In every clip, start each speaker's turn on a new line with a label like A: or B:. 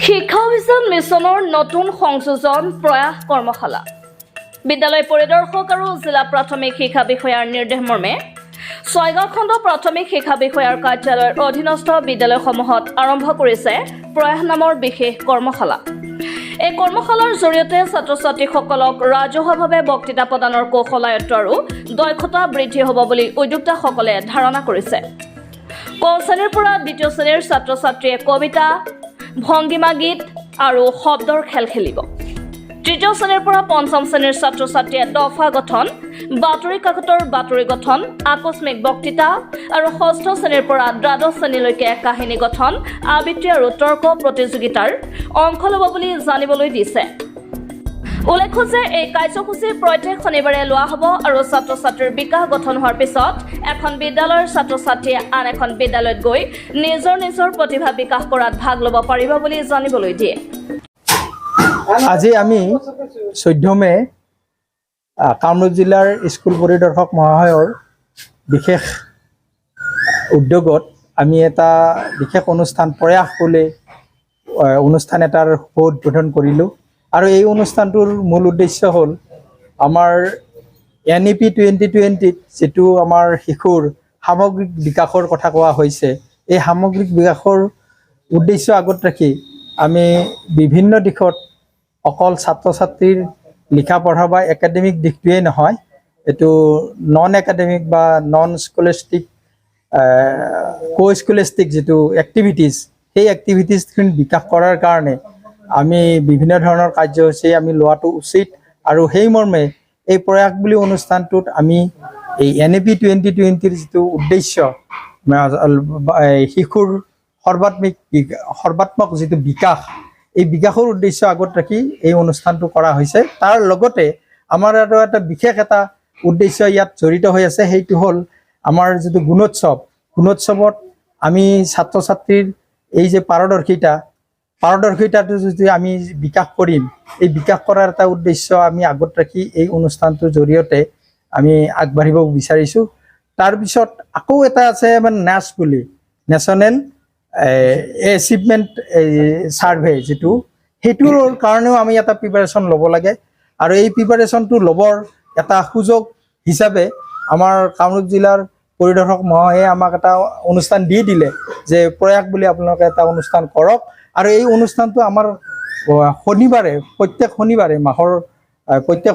A: শিক্ষা অভিযান মিছনৰ নতুন সংযোজন প্ৰয়াস কৰ্মশালা বিদ্যালয় পৰিদৰ্শক আৰু জিলা প্ৰাথমিক শিক্ষা বিষয়াৰ নিৰ্দেশ মৰ্মে ছয়গাঁও খণ্ড প্ৰাথমিক শিক্ষা বিষয়াৰ কাৰ্যালয়ৰ অধীনস্থ বিদ্যালয়সমূহত আৰম্ভ কৰিছে প্ৰয়াস নামৰ বিশেষ কৰ্মশালা। এই কৰ্মশালাৰ জৰিয়তে ছাত্ৰ-ছাত্ৰীসকলক ৰাজহুৱাভাৱে বক্তৃতা প্ৰদানৰ কৌশল আয়ত্ত আৰু দক্ষতা বৃদ্ধি হ'ব বুলি উদ্যোক্তাসকলে ধাৰণা কৰিছে। ক শ্ৰেণীৰ পৰা দ্বিতীয় শ্ৰেণীৰ ছাত্ৰ-ছাত্ৰীয়ে কবিতা, ভংগীমা গীত আৰু শব্দৰ খেল খেলিব। তৃতীয় শ্ৰেণীৰ পৰা পঞ্চম শ্ৰেণীৰ ছাত্ৰ-ছাত্ৰীয়ে দফা গঠন, বাতৰি কাকতৰ বাতৰি গঠন, আকস্মিক বক্তৃতা আৰু ষষ্ঠ শ্ৰেণীৰ পৰা দ্বাদশ শ্ৰেণীলৈকে কাহিনী গঠন, আবৃত্তি আৰু তৰ্ক প্ৰতিযোগিতাৰ অংশ ল'ব বুলি জানিবলৈ দিছে। উল্লেখ্য যে এই কাৰ্যসূচী প্ৰত্যেক শনিবাৰে লোৱা হ'ব আৰু ছাত্ৰ-ছাত্ৰীৰ বিকাশ গঠন হোৱাৰ পিছত এখন বিদ্যালয়ৰ ছাত্ৰ-ছাত্ৰীয়ে আন এখন বিদ্যালয়ত গৈ নিজৰ নিজৰ প্ৰতিভা বিকাশ কৰাত ভাগ ল'ব পাৰিব বুলি জানিবলৈ দিয়ে।
B: আজি আমি 14 মে কামৰূপ জিলাৰ স্কুল পৰিদৰ্শক মহাশয়ৰ বিশেষ উদ্যোগত আমি এটা বিশেষ অনুষ্ঠান প্ৰয়াস বুলি অনুষ্ঠান এটাৰ উদ্বোধন কৰিলোঁ। আৰু এই অনুষ্ঠানটোৰ মূল উদ্দেশ্য হ'ল আমাৰ NEP 2020 যিটো আমাৰ শিশুৰ সামগ্ৰিক বিকাশৰ কথা কোৱা হৈছে, এই সামগ্ৰিক বিকাশৰ উদ্দেশ্য আগত ৰাখি আমি বিভিন্ন দিশত অকল ছাত্ৰ-ছাত্ৰীৰ লিখা পঢ়া বা একাডেমিক দিশটোৱেই নহয়, এইটো নন একাডেমিক বা নন স্কলাষ্টিক স্কলাষ্টিক যিটো এক্টিভিটিজ, সেই এক্টিভিটিজখিনি বিকাশ কৰাৰ কাৰণে আমি বিভিন্ন ধৰণৰ কাৰ্যসূচী আমি লোৱাটো উচিত। আৰু সেই মৰ্মে এই প্ৰয়াস বুলি অনুষ্ঠানটোত আমি এই NEP 2020ৰ যিটো উদ্দেশ্য শিশুৰ সৰ্বাত্মক যিটো বিকাশ, এই বিকাশৰ উদ্দেশ্য আগত ৰাখি এই অনুষ্ঠানটো কৰা হৈছে। তাৰ লগতে আমাৰ আৰু এটা বিশেষ এটা উদ্দেশ্য ইয়াত জড়িত হৈ আছে, সেইটো হ'ল আমাৰ যিটো গুণোৎসৱত আমি ছাত্ৰ-ছাত্ৰীৰ এই যে পাৰদৰ্শিতাটো যদি আমি বিকাশ কৰিম, এই বিকাশ কৰাৰ এটা উদ্দেশ্য আমি আগত ৰাখি এই অনুষ্ঠানটোৰ জৰিয়তে আমি আগবাঢ়িব বিচাৰিছোঁ। তাৰপিছত আকৌ এটা আছে মানে NAS বুলি, নেশ্যনেল এচিভমেণ্ট ছাৰ্ভে, যিটো সেইটোৰ কাৰণেও আমি এটা প্ৰিপাৰেশ্যন ল'ব লাগে। আৰু এই প্ৰিপাৰেশ্যনটো ল'বৰ এটা সুযোগ হিচাপে আমাৰ কামৰূপ জিলাৰ পৰিদৰ্শক মহাশয়ে আমাক এটা অনুষ্ঠান দি দিলে যে প্ৰয়াস বুলি আপোনালোকে এটা অনুষ্ঠান কৰক। আৰু এই অনুষ্ঠানটো আমাৰ প্ৰত্যেক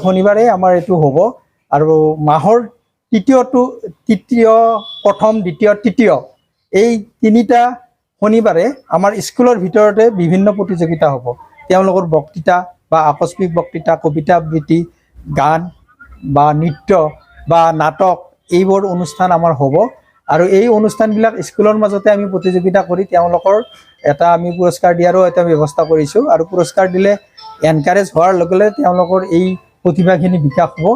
B: শনিবাৰে আমাৰ এইটো হ'ব। আৰু মাহৰ প্ৰথম, দ্বিতীয়, তৃতীয় এই তিনিটা শনিবাৰে আমাৰ স্কুলৰ ভিতৰতে বিভিন্ন প্ৰতিযোগিতা হ'ব। তেওঁলোকৰ বক্তৃতা বা আকস্মিক বক্তৃতা, কবিতা আবৃত্তি, গান বা নৃত্য বা নাটক, এইবোৰ অনুষ্ঠান আমাৰ হ'ব। আৰু এই অনুষ্ঠানবিলাক স্কুলৰ মাজতে আমি প্ৰতিযোগিতা কৰি তেওঁলোকৰ এটা আমি পুৰস্কাৰ দিয়াৰো এটা ব্যৱস্থা কৰিছোঁ। আৰু পুৰস্কাৰ দিলে এনকাৰেজ হোৱাৰ লগে লগে তেওঁলোকৰ এই প্ৰতিভাখিনি বিকাশ হ'ব।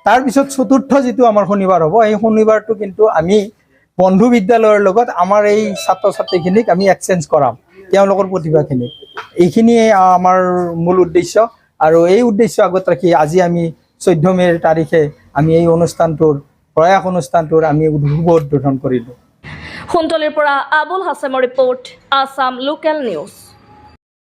B: তাৰপিছত চতুৰ্থ যিটো আমাৰ শনিবাৰ হ'ব, এই শনিবাৰটো কিন্তু আমি বন্ধু বিদ্যালয়ৰ লগত আমাৰ এই ছাত্ৰ-ছাত্ৰীখিনিক আমি এক্সচেঞ্জ কৰাম তেওঁলোকৰ প্ৰতিভাখিনি। এইখিনিয়ে আমাৰ মূল উদ্দেশ্য। আৰু এই উদ্দেশ্য আগত ৰাখি আজি আমি 14 মেৰ তাৰিখে আমি এই প্ৰয়াস অনুষ্ঠানটোৰ আমি উদ্বোধন কৰিলোঁ।
A: সোণতলীৰ পৰা আবুল হাছেমৰ ৰিপৰ্ট, আছাম লোকেল নিউজ।